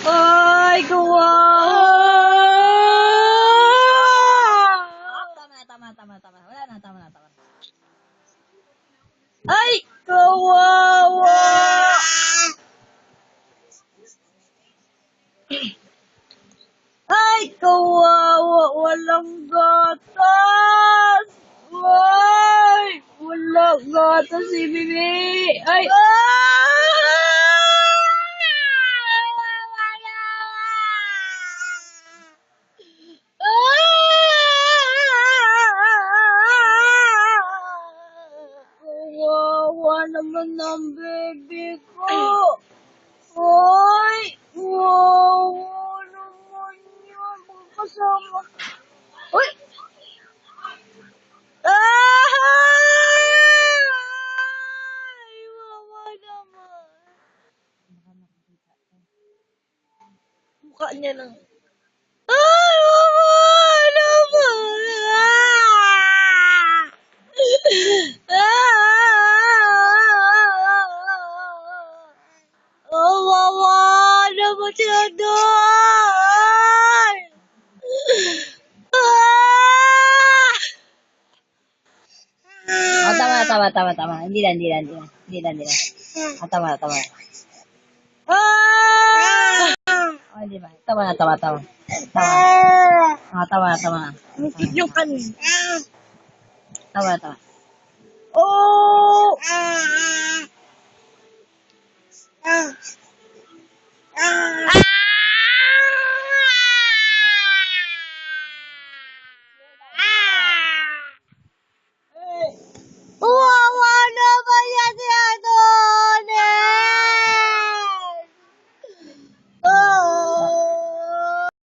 Ay, kawawa! Tama. Wala na, tama na. Ay, kawawa! Ay, kawawa! Walang gatas! Ay, walang gatas si Bibi! Ay! Kawawa naman ang baby ko! Ay! Kawawa naman yan! Magkasama! Uy! Ay! Wawa naman! Mukha niya lang. Ay! Wawa naman! Oh, wawa naman siya doon! Tama. Hindi lang. Tama. Oh, di ba? Tama. Tama. Yung kanin. Tama. Oh!